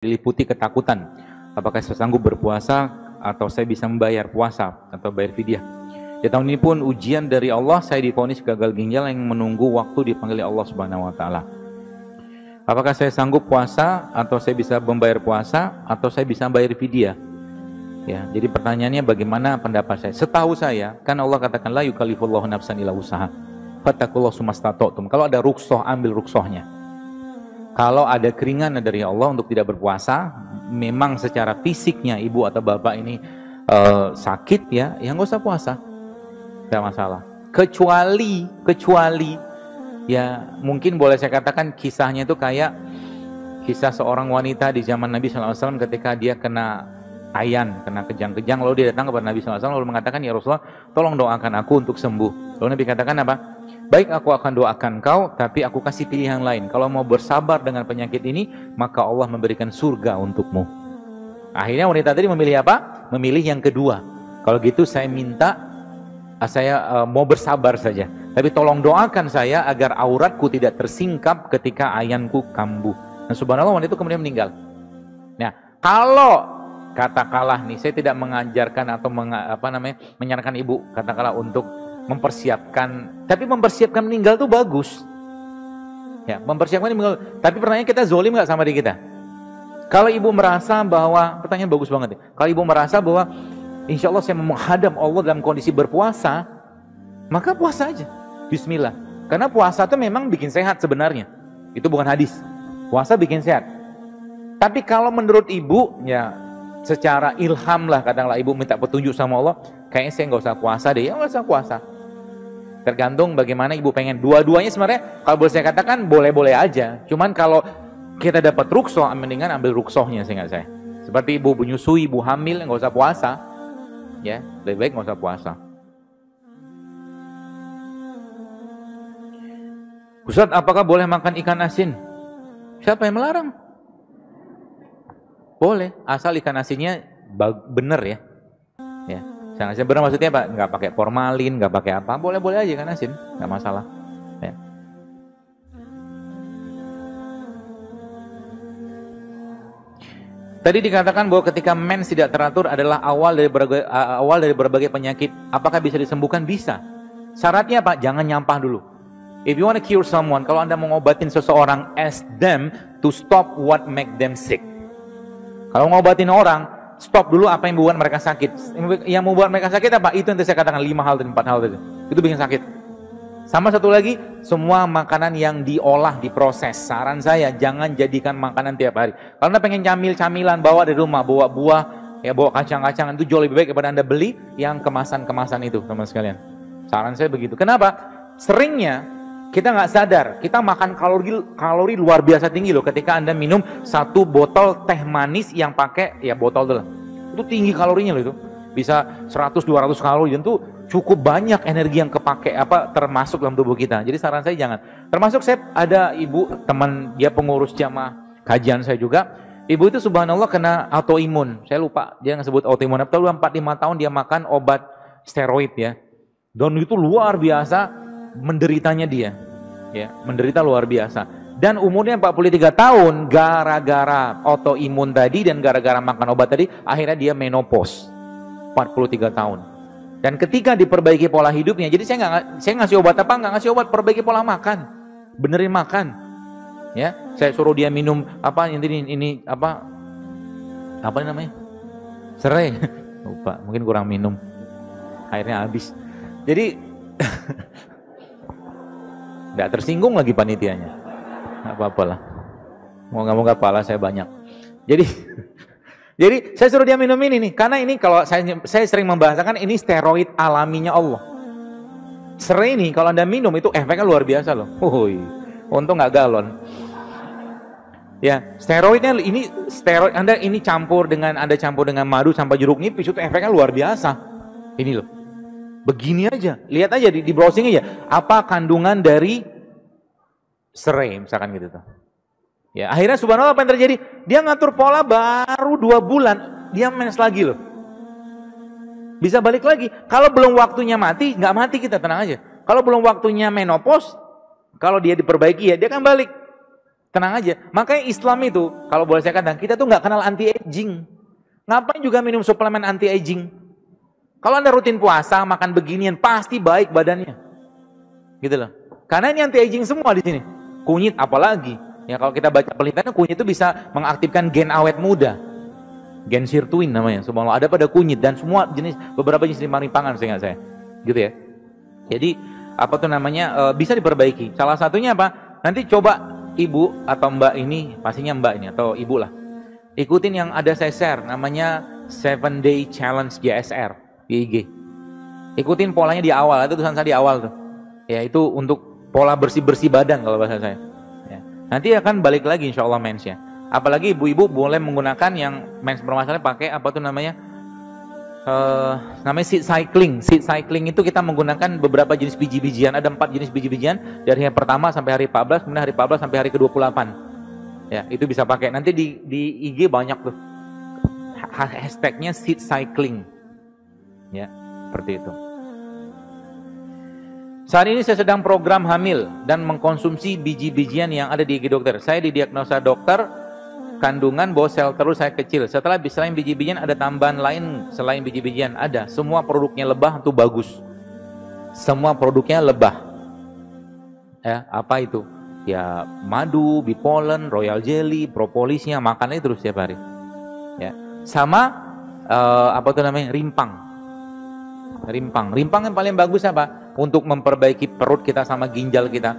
diliputi ketakutan. Apakah saya sanggup berpuasa atau saya bisa membayar puasa atau bayar fidyah? Di tahun ini pun ujian dari Allah, saya divonis gagal ginjal yang menunggu waktu dipanggil Allah Subhanahu wa taala. Apakah saya sanggup puasa atau saya bisa membayar puasa atau saya bisa bayar fidyah? Ya, jadi pertanyaannya bagaimana pendapat saya? Setahu saya, kan Allah katakan la yukallifullahu nafsan illa usaha. Fattaqullaha sumastata'tum. Kalau ada rukhsah, ambil rukhsahnya. Kalau ada keringanan dari Allah untuk tidak berpuasa, memang secara fisiknya ibu atau bapak ini sakit ya nggak usah puasa, nggak masalah. Kecuali ya mungkin boleh saya katakan kisahnya itu kayak kisah seorang wanita di zaman Nabi SAW ketika dia kena ayan, kena kejang-kejang, lalu dia datang kepada Nabi SAW lalu mengatakan, ya Rasulullah, tolong doakan aku untuk sembuh. Lalu Nabi katakan apa? Baik, aku akan doakan kau, tapi aku kasih pilihan lain. Kalau mau bersabar dengan penyakit ini, maka Allah memberikan surga untukmu. Akhirnya wanita tadi memilih apa? Memilih yang kedua. Kalau gitu saya minta, saya mau bersabar saja. Tapi tolong doakan saya agar auratku tidak tersingkap ketika ayanku kambuh. Nah subhanallah, wanita itu kemudian meninggal. Nah, kalau katakanlah nih, saya tidak mengajarkan atau menyarankan ibu katakanlah untuk mempersiapkan, tapi mempersiapkan meninggal itu bagus. Ya, mempersiapkan meninggal. Tapi pertanyaan kita zolim nggak sama diri kita? Kalau ibu merasa bahwa, pertanyaan bagus banget ya. Kalau ibu merasa bahwa insya Allah saya menghadap Allah dalam kondisi berpuasa, maka puasa aja. Bismillah. Karena puasa itu memang bikin sehat sebenarnya. Itu bukan hadis. Puasa bikin sehat. Tapi kalau menurut ibu, ya secara ilham lah, kadang-kadang ibu minta petunjuk sama Allah, kayaknya saya nggak usah puasa deh, ya nggak usah puasa. Tergantung bagaimana ibu pengen. Dua-duanya sebenarnya kalau boleh saya katakan boleh-boleh aja. Cuman kalau kita dapat rukhsah, mendingan ambil rukhsahnya seingat saya. Seperti ibu menyusui, ibu hamil, nggak usah puasa, ya lebih baik nggak usah puasa. Ustaz, apakah boleh makan ikan asin? Siapa yang melarang? Boleh, asal ikan asinnya bener ya. Ya. Ikan asin bener maksudnya apa? Nggak pakai formalin, nggak pakai apa, boleh-boleh aja ikan asin, nggak masalah. Ya. Tadi dikatakan bahwa ketika mens tidak teratur adalah awal dari berbagai penyakit. Apakah bisa disembuhkan? Bisa. Syaratnya apa? Jangan nyampah dulu. If you want to cure someone, kalau Anda mau ngobatin seseorang, ask them to stop what make them sick. Kalau ngobatin orang, stop dulu apa yang membuat mereka sakit. Yang membuat mereka sakit apa? Itu yang saya katakan 5 hal dan 4 hal tadi. Itu bikin sakit. Sama satu lagi, semua makanan yang diolah, diproses. Saran saya, jangan jadikan makanan tiap hari. Kalau Anda pengen camilan, bawa dari rumah, bawa buah, ya bawa kacang-kacangan, itu jauh lebih baik daripada Anda beli yang kemasan-kemasan itu, teman sekalian. Saran saya begitu. Kenapa? Seringnya kita nggak sadar, kita makan kalori luar biasa tinggi loh ketika Anda minum 1 botol teh manis yang pakai ya botol dulu. Itu tinggi kalorinya loh itu. Bisa 100-200 kalori dan itu cukup banyak energi yang kepake termasuk dalam tubuh kita. Jadi saran saya jangan. Termasuk saya ada ibu teman, dia pengurus jamaah kajian saya juga. Ibu itu subhanallah kena autoimun. Saya lupa dia ngesebut autoimun. Tapi 4-5 tahun dia makan obat steroid ya. Dan itu luar biasa menderitanya dia, ya menderita luar biasa. Dan umurnya 43 tahun gara-gara autoimun tadi dan gara-gara makan obat tadi, akhirnya dia menopause 43 tahun. Dan ketika diperbaiki pola hidupnya, jadi saya ngasih obat apa? Nggak ngasih obat, perbaiki pola makan, benerin makan. Ya, saya suruh dia minum ini apa namanya? Serai, lupa, mungkin kurang minum, akhirnya habis. Jadi nggak tersinggung lagi panitianya, nggak apa-apa lah. Moga-moga pahala saya banyak. Jadi saya suruh dia minum ini nih, karena ini kalau saya sering membahasakan ini steroid alaminya Allah. Serai ini kalau Anda minum itu efeknya luar biasa loh. Untung nggak galon. Ya, steroidnya ini steroid Anda ini campur dengan madu sampai jeruk nipis itu efeknya luar biasa. Ini loh. Begini aja, lihat aja di browsing aja apa kandungan dari serai misalkan gitu tuh. Ya, akhirnya subhanallah apa yang terjadi? Dia ngatur pola baru 2 bulan, dia mens lagi loh. Bisa balik lagi. Kalau belum waktunya mati, nggak mati kita, tenang aja. Kalau belum waktunya menopause, kalau dia diperbaiki ya dia akan balik. Tenang aja. Makanya Islam itu, kalau boleh saya katakan, kita tuh nggak kenal anti-aging. Ngapain juga minum suplemen anti-aging? Kalau Anda rutin puasa, makan beginian, pasti baik badannya. Gitu loh. Karena ini anti-aging semua di sini. Kunyit apalagi. Ya kalau kita baca penelitian, kunyit itu bisa mengaktifkan gen awet muda. Gen sirtuin namanya. Subhanallah, ada pada kunyit dan semua jenis, beberapa jenis rimang-rimpangan seingat saya. Gitu ya. Jadi apa tuh namanya, bisa diperbaiki. Salah satunya apa? Nanti coba ibu atau mbak ini, pastinya mbak ini atau ibu lah, ikutin yang ada saya share, namanya 7 Day Challenge GSR di IG. Ikutin polanya di awal, itu tulisan saya di awal tuh. Ya itu untuk pola bersih-bersih badan kalau bahasa saya. Ya. Nanti akan balik lagi insya Allah mensnya. Apalagi ibu-ibu boleh menggunakan yang mens bermasalah pakai apa tuh namanya, namanya seed cycling. Seed cycling itu kita menggunakan beberapa jenis biji-bijian. Ada 4 jenis biji-bijian dari hari pertama sampai hari 14, kemudian hari 14 sampai hari ke-28. Ya, itu bisa pakai. Nanti di IG banyak tuh. Hashtagnya seed cycling. Ya, seperti itu. Saat ini saya sedang program hamil dan mengkonsumsi biji-bijian yang ada di IG dokter. Saya didiagnosa dokter kandungan bahwa sel telur saya kecil. Setelah selain biji-bijian ada tambahan lain selain biji-bijian? Ada. Semua produknya lebah itu bagus. Semua produknya lebah. Ya, apa itu? Ya madu, bipolen, royal jelly, propolisnya, makannya terus setiap hari. Ya. Sama apa tuh namanya? Rimpang. Rimpang yang paling bagus apa? Untuk memperbaiki perut kita sama ginjal kita.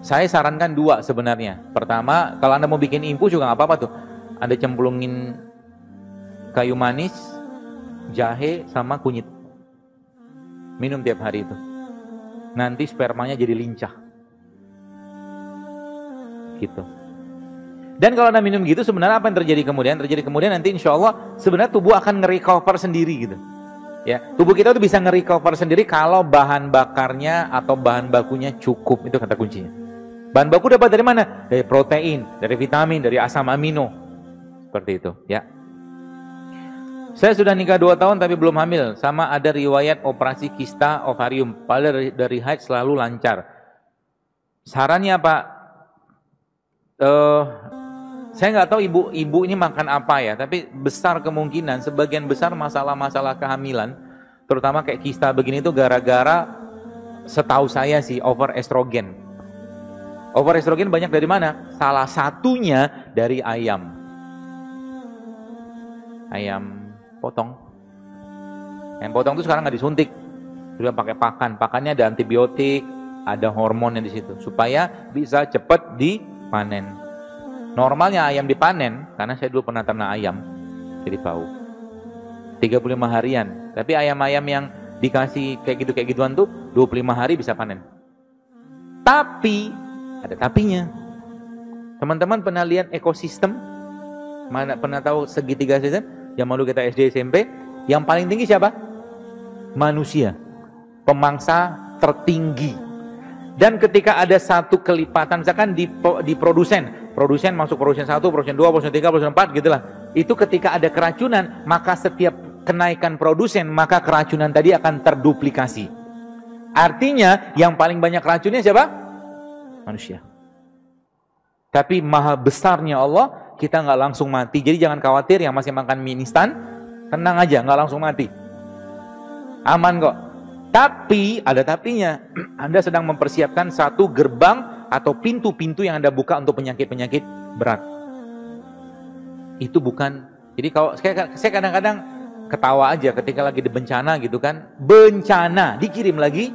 Saya sarankan 2 sebenarnya. Pertama, kalau Anda mau bikin infus juga nggak apa-apa tuh. Anda cemplungin kayu manis, jahe, sama kunyit. Minum tiap hari itu. Nanti spermanya jadi lincah. Gitu. Dan kalau Anda minum gitu, sebenarnya apa yang terjadi kemudian? Terjadi kemudian nanti insya Allah sebenarnya tubuh akan nge-recover sendiri gitu. Ya, tubuh kita tuh bisa nge-recover sendiri kalau bahan bakarnya atau bahan bakunya cukup. Itu kata kuncinya. Bahan baku dapat dari mana? Dari protein, dari vitamin, dari asam amino. Seperti itu, ya. Saya sudah nikah 2 tahun tapi belum hamil. Sama ada riwayat operasi kista ovarium. Padahal dari haid selalu lancar. Sarannya Pak, saya nggak tahu ibu ini makan apa ya, tapi besar kemungkinan sebagian besar masalah-masalah kehamilan, terutama kayak kista begini itu gara-gara, setahu saya sih, over estrogen. Over estrogen banyak dari mana? Salah satunya dari ayam. Ayam potong. Ayam potong itu sekarang nggak disuntik, sudah pakai pakan. Pakannya ada antibiotik, ada hormonnya di situ supaya bisa cepat dipanen. Normalnya ayam dipanen, karena saya dulu pernah ternak ayam, jadi tahu. 35 harian. Tapi ayam-ayam yang dikasih kayak gituan tuh 25 hari bisa panen. Tapi ada tapinya. Teman-teman pernah lihat ekosistem? Mana pernah tahu segitiga sistem? Yang malu kita SD SMP, yang paling tinggi siapa? Manusia. Pemangsa tertinggi. Dan ketika ada satu kelipatan, misalkan di produsen masuk produsen 1, produsen 2, produsen 3, produsen 4 gitulah. Itu ketika ada keracunan, maka setiap kenaikan produsen, maka keracunan tadi akan terduplikasi. Artinya yang paling banyak racunnya siapa? Manusia. Tapi maha besarnya Allah, kita nggak langsung mati. Jadi jangan khawatir yang masih makan mie instan, tenang aja, nggak langsung mati. Aman kok. Tapi, ada tapinya, Anda sedang mempersiapkan satu gerbang atau pintu-pintu yang Anda buka untuk penyakit-penyakit berat. Itu bukan, jadi kalau saya kadang-kadang ketawa aja ketika lagi di bencana gitu kan, bencana, dikirim lagi,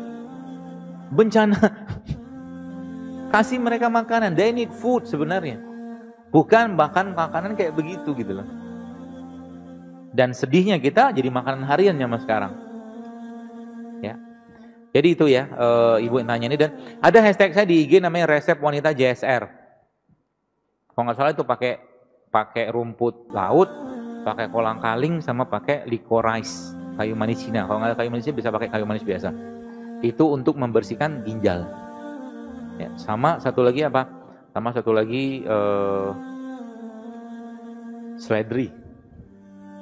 bencana. Kasih mereka makanan, they need food sebenarnya. Bukan makan makanan kayak begitu gitu loh. Dan sedihnya kita jadi makanan hariannya mas sekarang. Ya, jadi itu ya, ibu yang tanya ini. Dan ada hashtag saya di IG namanya resep wanita JSR. Kalau nggak salah itu pakai rumput laut, pakai kolang-kaling, sama pakai licorice, kayu manis Cina. Kalau nggak ada kayu manis Cina bisa pakai kayu manis biasa. Itu untuk membersihkan ginjal. Ya, sama satu lagi apa? Sama satu lagi seledri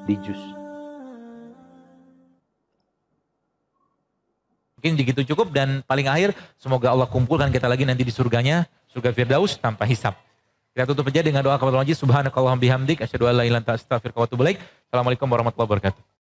di jus. Mungkin begitu cukup, dan paling akhir semoga Allah kumpulkan kita lagi nanti di surganya, surga Firdaus tanpa hisab. Kita tutup aja dengan doa kafaratul majlis. Subhanakallahumma bihamdik asyhadu an la ilaha illa anta astaghfiruka wa atubu ilaik. Assalamualaikum warahmatullahi wabarakatuh.